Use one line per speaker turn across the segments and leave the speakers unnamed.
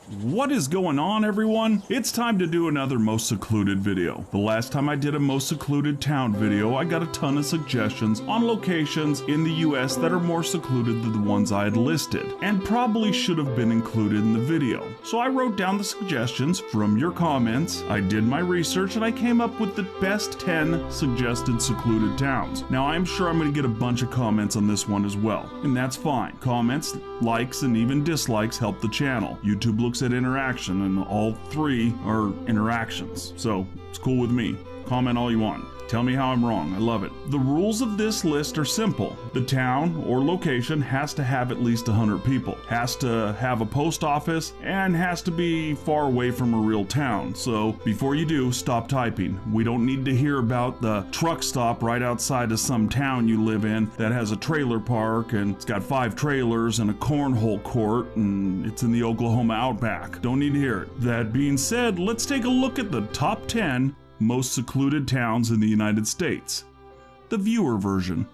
What is going on, everyone? It's time to do another most secluded video. The last time I did a most secluded town video, I got a ton of suggestions on locations in the US that are more secluded than the ones I had listed, and probably should have been included in the video. So I wrote down the suggestions from your comments, I did my research, and I came up with the best 10 suggested secluded towns. Now I'm sure I'm going to get a bunch of comments on this one as well, and that's fine. Comments, likes, and even dislikes help the channel. YouTube looks at interaction, and all three are interactions, so it's cool with me. Comment all you want. Tell me how I'm wrong. I love it. The rules of this list are simple. The town or location has to have at least 100 people, has to have a post office, and has to be far away from a real town. So before you do, stop typing. We don't need to hear about the truck stop right outside of some town you live in that has a trailer park and it's got 5 trailers and a cornhole court and it's in the Oklahoma outback. Don't need to hear it. That being said, let's take a look at the top 10 most secluded towns in the United States. The viewer version.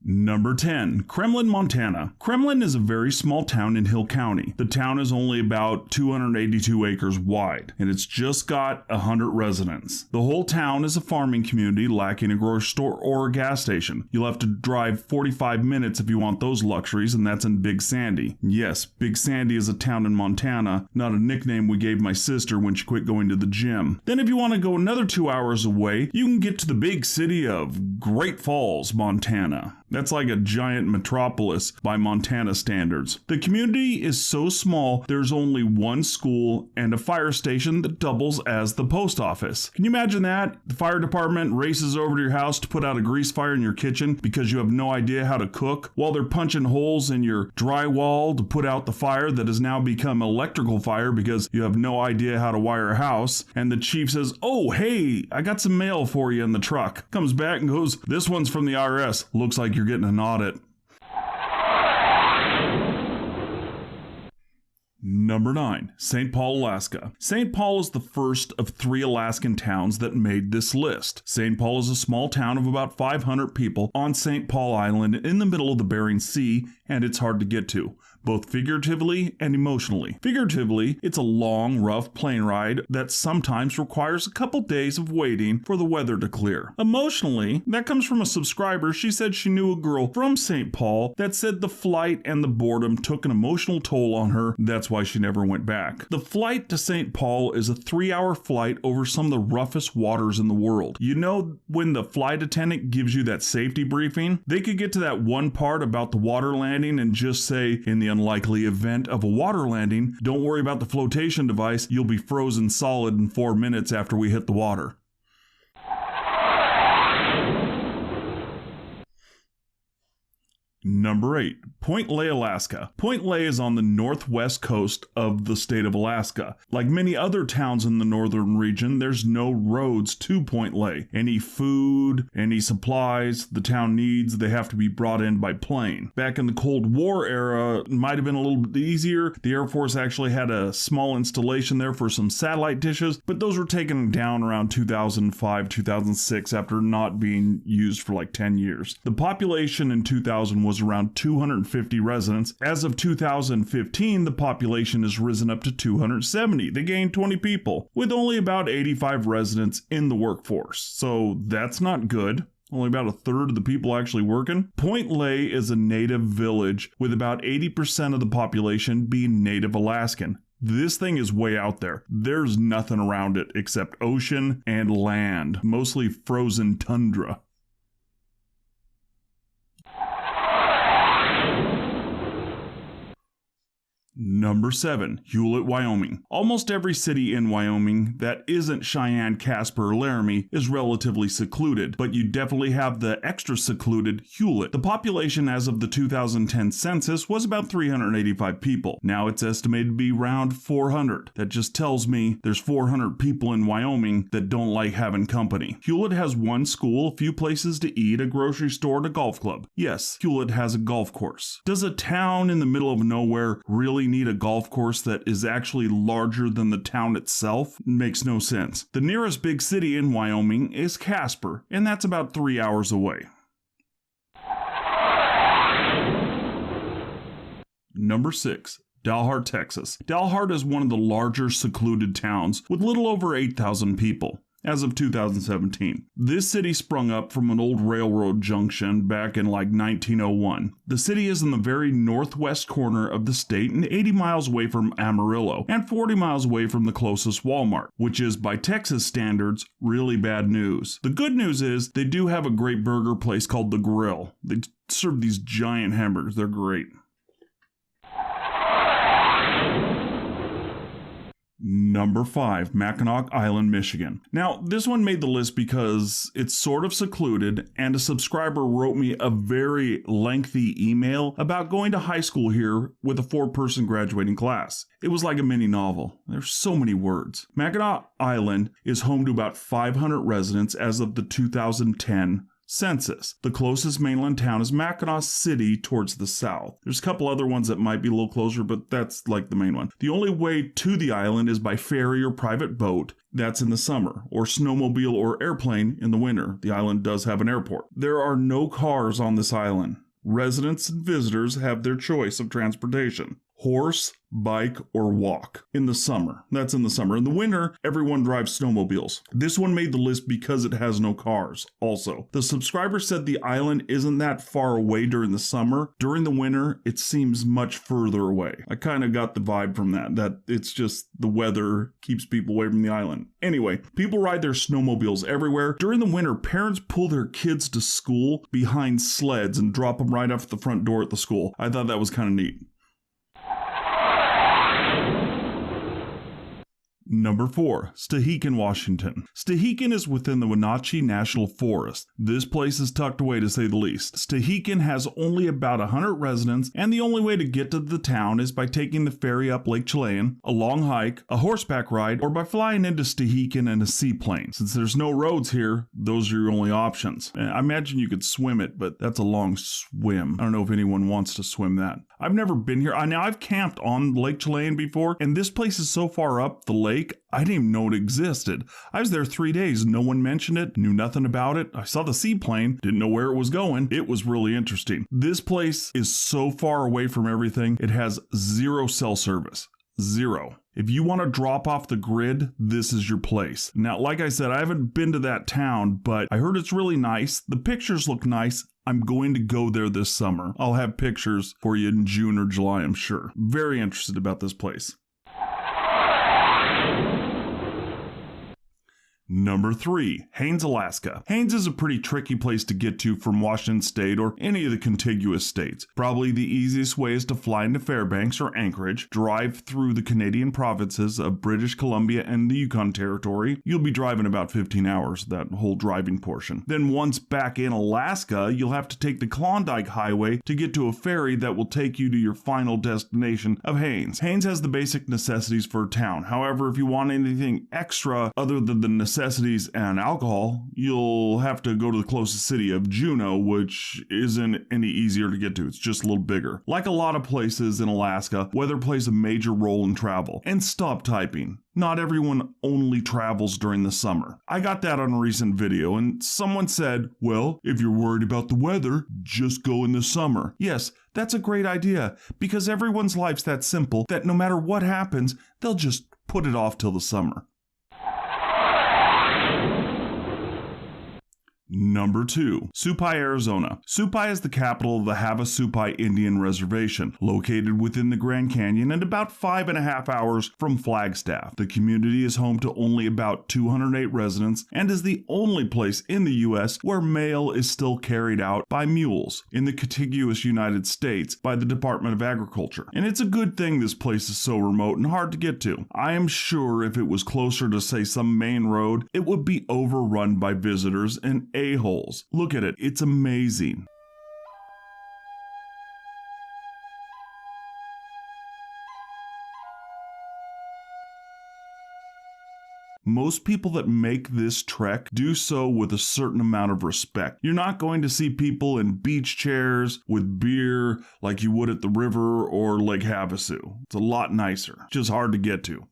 Number 10. Kremlin, Montana. Kremlin is a very small town in Hill County. The town is only about 282 acres wide, and it's just got 100 residents. The whole town is a farming community lacking a grocery store or a gas station. You'll have to drive 45 minutes if you want those luxuries, and that's in Big Sandy. Yes, Big Sandy is a town in Montana, not a nickname we gave my sister when she quit going to the gym. Then if you want to go another 2 hours away, you can get to the big city of Great Falls, Montana. That's like a giant metropolis by Montana standards. The community is so small, there's only one school and a fire station that doubles as the post office. Can you imagine that? The fire department races over to your house to put out a grease fire in your kitchen because you have no idea how to cook, while they're punching holes in your drywall to put out the fire that has now become electrical fire because you have no idea how to wire a house. And the chief says, "Oh, hey, I got some mail for you in the truck." Comes back and goes, "This one's from the IRS. Looks like you're getting an audit." Number 9. St. Paul, Alaska. St. Paul is the first of 3 Alaskan towns that made this list. St. Paul is a small town of about 500 people on St. Paul Island in the middle of the Bering Sea, and it's hard to get to, both figuratively and emotionally. Figuratively, it's a long, rough plane ride that sometimes requires a couple days of waiting for the weather to clear. Emotionally, that comes from a subscriber. She said she knew a girl from St. Paul that said the flight and the boredom took an emotional toll on her. That's why she never went back. The flight to St. Paul is a 3-hour flight over some of the roughest waters in the world. You know when the flight attendant gives you that safety briefing? They could get to that one part about the water landing and just say, "In the unlikely event of a water landing, don't worry about the flotation device, you'll be frozen solid in 4 minutes after we hit the water." Number 8. Point Lay, Alaska. Point Lay is on the northwest coast of the state of Alaska. Like many other towns in the northern region, there's no roads to Point Lay. Any food, any supplies the town needs, they have to be brought in by plane. Back in the Cold War era, it might have been a little bit easier. The Air Force actually had a small installation there for some satellite dishes, but those were taken down around 2005, 2006 after not being used for like 10 years. The population in 2000 was around 250 residents. As of 2015, the population has risen up to 270. They gained 20 people, with only about 85 residents in the workforce. So that's not good. Only about a third of the people actually working. Point Lay is a native village with about 80% of the population being native Alaskan. This thing is way out there. There's nothing around it except ocean and land, mostly frozen tundra. Number 7. Hewlett, Wyoming. Almost every city in Wyoming that isn't Cheyenne, Casper, or Laramie is relatively secluded, but you definitely have the extra secluded Hewlett. The population as of the 2010 census was about 385 people. Now it's estimated to be around 400. That just tells me there's 400 people in Wyoming that don't like having company. Hewlett has one school, a few places to eat, a grocery store, and a golf club. Yes, Hewlett has a golf course. Does a town in the middle of nowhere really need a golf course that is actually larger than the town itself? Makes no sense. The nearest big city in Wyoming is Casper, and that's about 3 hours away. Number 6. Dalhart, Texas. Dalhart is one of the larger secluded towns with little over 8,000 people as of 2017. This city sprung up from an old railroad junction back in like 1901. The city is in the very northwest corner of the state and 80 miles away from Amarillo and 40 miles away from the closest Walmart, which is by Texas standards really bad news. The good news is they do have a great burger place called The Grill. They serve these giant hamburgers. They're great. Number 5, Mackinac Island, Michigan. Now, this one made the list because it's sort of secluded, and a subscriber wrote me a very lengthy email about going to high school here with a 4-person graduating class. It was like a mini novel. There's so many words. Mackinac Island is home to about 500 residents as of the 2010 census. The closest mainland town is Mackinac City towards the south. There's a couple other ones that might be a little closer, but that's like the main one. The only way to the island is by ferry or private boat. That's in the summer, or snowmobile or airplane in the winter. The island does have an airport. There are no cars on this island. Residents and visitors have their choice of transportation: horse, bike, or walk. In the summer. That's in the summer. In the winter, everyone drives snowmobiles. This one made the list because it has no cars. Also, the subscriber said the island isn't that far away during the summer. During the winter, it seems much further away. I kind of got the vibe from that it's just the weather keeps people away from the island. Anyway, people ride their snowmobiles everywhere. During the winter, parents pull their kids to school behind sleds and drop them right off the front door at the school. I thought that was kind of neat. Number 4, Stehekin, Washington. Stehekin is within the Wenatchee National Forest. This place is tucked away to say the least. Stehekin has only about 100 residents, and the only way to get to the town is by taking the ferry up Lake Chelan, a long hike, a horseback ride, or by flying into Stehekin in a seaplane. Since there's no roads here, those are your only options. I imagine you could swim it, but that's a long swim. I don't know if anyone wants to swim that. I've never been here. Now, I've camped on Lake Chelan before, and this place is so far up the lake, I didn't even know it existed. I was there 3 days. No one mentioned it, knew nothing about it. I saw the seaplane, didn't know where it was going. It was really interesting. This place is so far away from everything. It has zero cell service. Zero. If you want to drop off the grid, this is your place. Now, like I said, I haven't been to that town, but I heard it's really nice. The pictures look nice. I'm going to go there this summer. I'll have pictures for you in June or July, I'm sure. Very interested about this place. Number 3, Haines, Alaska. Haines is a pretty tricky place to get to from Washington State or any of the contiguous states. Probably the easiest way is to fly into Fairbanks or Anchorage, drive through the Canadian provinces of British Columbia and the Yukon Territory. You'll be driving about 15 hours, that whole driving portion. Then once back in Alaska, you'll have to take the Klondike Highway to get to a ferry that will take you to your final destination of Haines. Haines has the basic necessities for a town. However, if you want anything extra other than the necessities and alcohol, you'll have to go to the closest city of Juneau, which isn't any easier to get to. It's just a little bigger. Like a lot of places in Alaska, weather plays a major role in travel. And stop typing. Not everyone only travels during the summer. I got that on a recent video, and someone said, well, if you're worried about the weather, just go in the summer. Yes, that's a great idea, because everyone's life's that simple that no matter what happens, they'll just put it off till the summer. Number 2, Supai, Arizona. Supai is the capital of the Havasupai Indian Reservation, located within the Grand Canyon and about 5.5 hours from Flagstaff. The community is home to only about 208 residents and is the only place in the U.S. where mail is still carried out by mules in the contiguous United States by the Department of Agriculture. And it's a good thing this place is so remote and hard to get to. I am sure if it was closer to, say, some main road, it would be overrun by visitors and a-holes. Look at it, it's amazing. Most people that make this trek do so with a certain amount of respect. You're not going to see people in beach chairs with beer like you would at the river or Lake Havasu. It's a lot nicer, just hard to get to.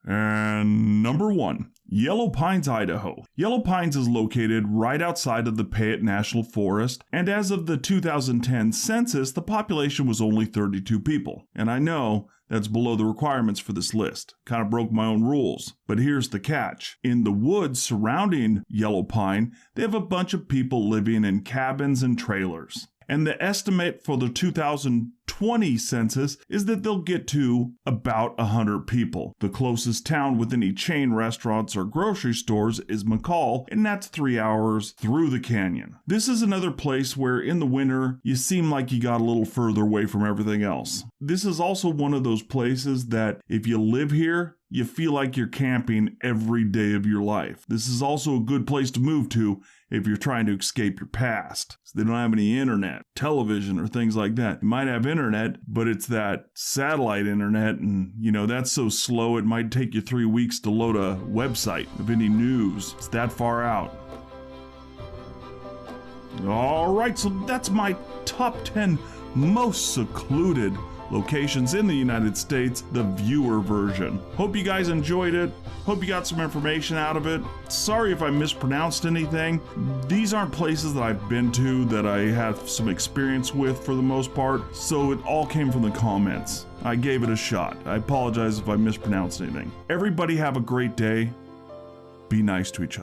And number 1. Yellow Pines, Idaho. Yellow Pines is located right outside of the Payette National Forest, and as of the 2010 census, the population was only 32 people. And I know that's below the requirements for this list. Kind of broke my own rules. But here's the catch. In the woods surrounding Yellow Pine, they have a bunch of people living in cabins and trailers. And the estimate for the 2020 census is that they'll get to about 100 people. The closest town with any chain restaurants or grocery stores is McCall, and that's 3 hours through the canyon. This is another place where in the winter, you seem like you got a little further away from everything else. This is also one of those places that if you live here, you feel like you're camping every day of your life. This is also a good place to move to if you're trying to escape your past. So they don't have any internet, television, or things like that. You might have internet, but it's that satellite internet, and that's so slow it might take you 3 weeks to load a website of any news. It's that far out. Alright, so that's my top 10 most secluded locations in the United States, the viewer version. Hope you guys enjoyed it. Hope you got some information out of it. Sorry if I mispronounced anything. These aren't places that I've been to that I have some experience with for the most part, so it all came from the comments. I gave it a shot. I apologize if I mispronounced anything. Everybody have a great day. Be nice to each other.